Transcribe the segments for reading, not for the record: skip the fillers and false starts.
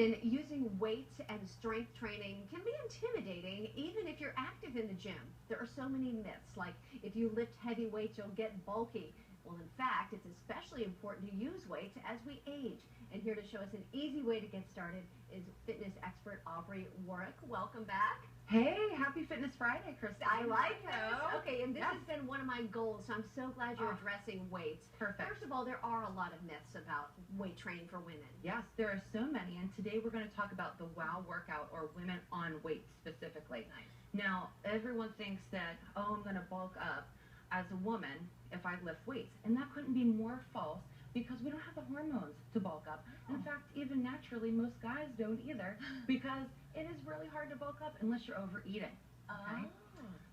women, using weights and strength training can be intimidating even if you're active in the gym. There are so many myths, like if you lift heavy weights, you'll get bulky. Well, in fact, it's especially important to use weights as we age. And here to show us an easy way to get started is fitness expert Aubrey Warwick. Welcome back. Hey, happy Fitness Friday, Kristen. I like this. Okay, and this Yes. has been one of my goals, so I'm so glad you're addressing weights. Perfect. First of all, there are a lot of myths about weight training for women. Yes, there are so many, and today we're going to talk about the WOW workout, or women on weight specifically. Nice. Now, everyone thinks that, oh, I'm going to bulk up as a woman if I lift weights, and that couldn't be more false because we don't have the hormones to bulk up. Oh. In fact, even naturally, most guys don't either because it is really hard to bulk up unless you're overeating. Okay?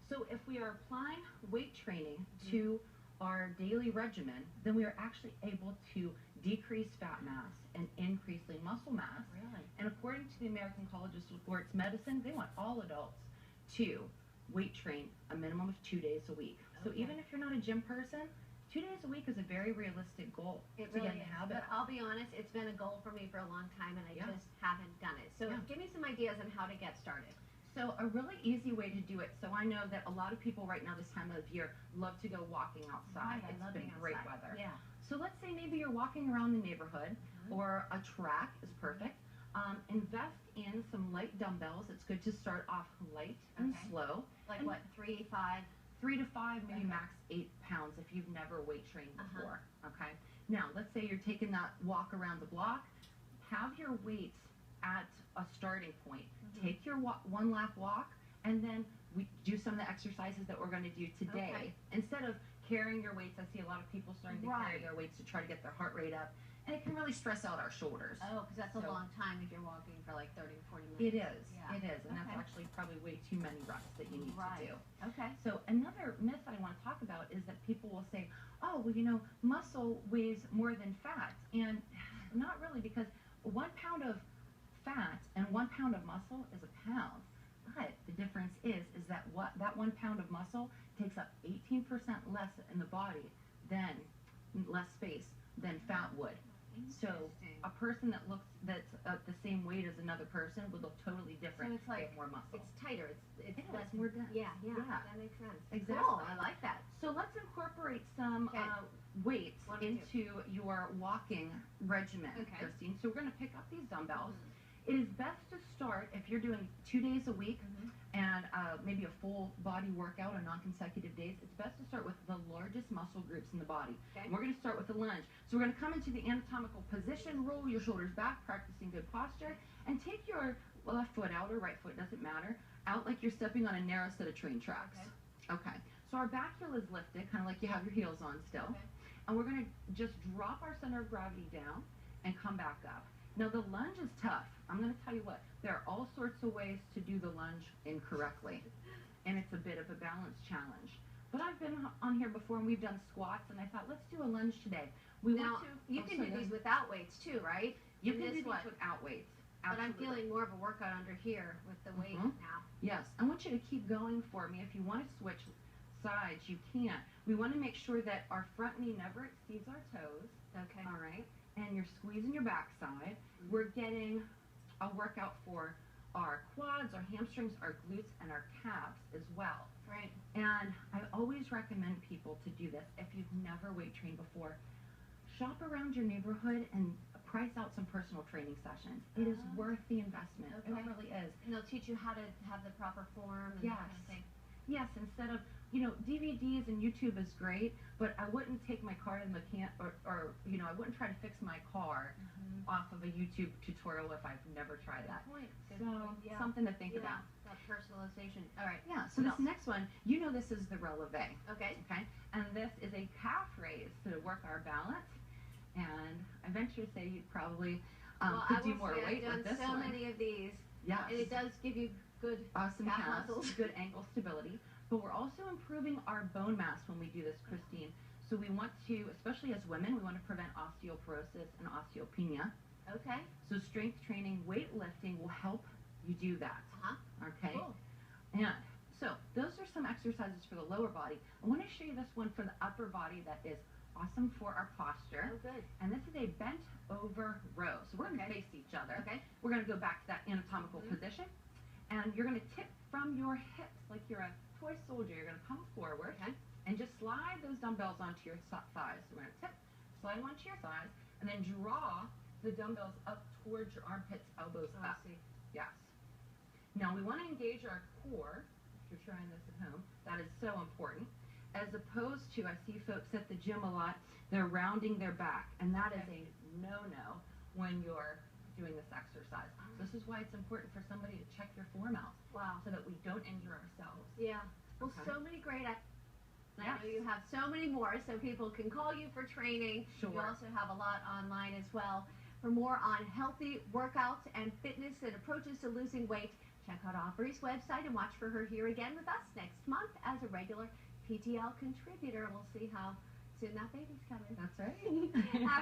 So if we are applying weight training to our daily regimen, then we are actually able to decrease fat mass and increase lean muscle mass. Really? And according to the American College of Sports Medicine, they want all adults to weight train a minimum of 2 days a week. So Okay. even if you're not a gym person, 2 days a week is a very realistic goal It to really get in is. the habit. But I'll be honest, it's been a goal for me for a long time, and I Yeah. just haven't done it. So Yeah. give me some ideas on how to get started. So a really easy way to do it, so I know that a lot of people right now this time of year love to go walking outside. Right, I It's love been being great outside. weather. Yeah. So let's say maybe you're walking around the neighborhood, or a track is perfect. Invest in some light dumbbells. It's good to start off light and Okay. slow. Like And what, 3, 5? 3 to 5, maybe Okay. max 8 pounds if you've never weight trained Uh-huh. before. Okay. Now, let's say you're taking that walk around the block. Have your weights at a starting point. Take your one lap walk, and then we do some of the exercises that we're going to do today. Okay. Instead of carrying your weights, I see a lot of people starting to carry Right. their weights to try to get their heart rate up, and it can really stress out our shoulders. Oh, because that's a So- long time if you're walking for like 30 or 40 minutes. It is. Yeah. It is, and that's Okay. actually probably way too many reps that you need Right. to do. Okay. So another myth that I want to talk about is that people will say, oh, well, muscle weighs more than fat. And not really, because 1 pound of fat and 1 pound of muscle is a pound. But the difference is that that 1 pound of muscle takes up 18% less in the body less space than fat would. So Interesting. a person that's the same weight as another person would look totally different. So it's like- if they have more muscle. It's tighter. It's It less is more dense. Yeah, Yeah. that makes sense. Exactly. Cool. I like that. So let's incorporate some Okay. weights What do we do? into your walking regimen, Okay. Christine. So we're going to pick up these dumbbells. It is best to start if you're doing 2 days a week and maybe a full body workout on non-consecutive days. It's best to start with the largest muscle groups in the body. Okay. And we're going to start with the lunge. So we're going to come into the anatomical position, roll your shoulders back, practicing good posture, and take your left foot out or right foot, doesn't matter, out like you're stepping on a narrow set of train tracks. Okay. So our back heel is lifted, kind of like you have your heels on still. Okay. And we're going to just drop our center of gravity down and come back up. Now the lunge is tough. I'm going to tell you what, there are all sorts of ways to do the lunge incorrectly. And it's a bit of a balance challenge. But I've been on here before and we've done squats, and I thought, let's do a lunge today. We Now, want to, you can do these without weights too, right? You in can do this these one. without weights. But I'm Absolutely. feeling more of a workout under here with the weight Mhm. now. Yes, I want you to keep going for me. If you want to switch sides, you can. We want to make sure that our front knee never exceeds our toes. Okay. All right, and you're squeezing your backside. We're getting a workout for our quads, our hamstrings, our glutes, and our calves as well. Right. And I always recommend people to do this. If you've never weight trained before, shop around your neighborhood and price out some personal training sessions. It is worth the investment. Okay. It really is. And they'll teach you how to have the proper form and Yes. that kind of thing. Yes, instead of, DVDs and YouTube is great, but I wouldn't take my car to the mechanic, or I wouldn't try to fix my car off of a YouTube tutorial if I've never tried that. Good point. Good So, point. Yeah. something to think Yeah, about. that personalization. All right. Yeah, so this next one, this is the releve, Okay. okay? And this is a calf raise to work our balance. And I venture to say you probably Well, could I do will more say weight I've with done this so one. many of these, Yes. and it does give you good Awesome calf calves, muscles. good ankle stability. But we're also improving our bone mass when we do this, Christine. So we want to, especially as women, we want to prevent osteoporosis and osteopenia. Okay. So strength training, weightlifting will help you do that. Okay? Cool. And so those are some exercises for the lower body. I want to show you this one for the upper body that is awesome for our posture. Oh, good. And this is a bent over row. So we're going to Okay. face each other. Okay. We're going to go back to that anatomical position. And you're going to tip from your hips like you're a toy soldier. You're going to come forward. Okay. And just slide those dumbbells onto your thighs. So we're going to tip, slide them onto your thighs, and then draw the dumbbells up towards your armpits, elbows Oh, up. I see. Yes. Now we want to engage our core. If you're trying this at home, that is so important. As opposed to, I see folks at the gym a lot, they're rounding their back, and that is a no-no when you're doing this exercise. So this is why it's important for somebody to check your form out. Wow. So that we don't injure ourselves. Yeah. Well, Okay. so many great. I Yes. know you have so many more, so people can call you for training. Sure. You also have a lot online as well. For more on healthy workouts and fitness and approaches to losing weight, check out Aubrey's website and watch for her here again with us next month as a regular PTL contributor. We'll see how soon that baby's coming. That's right.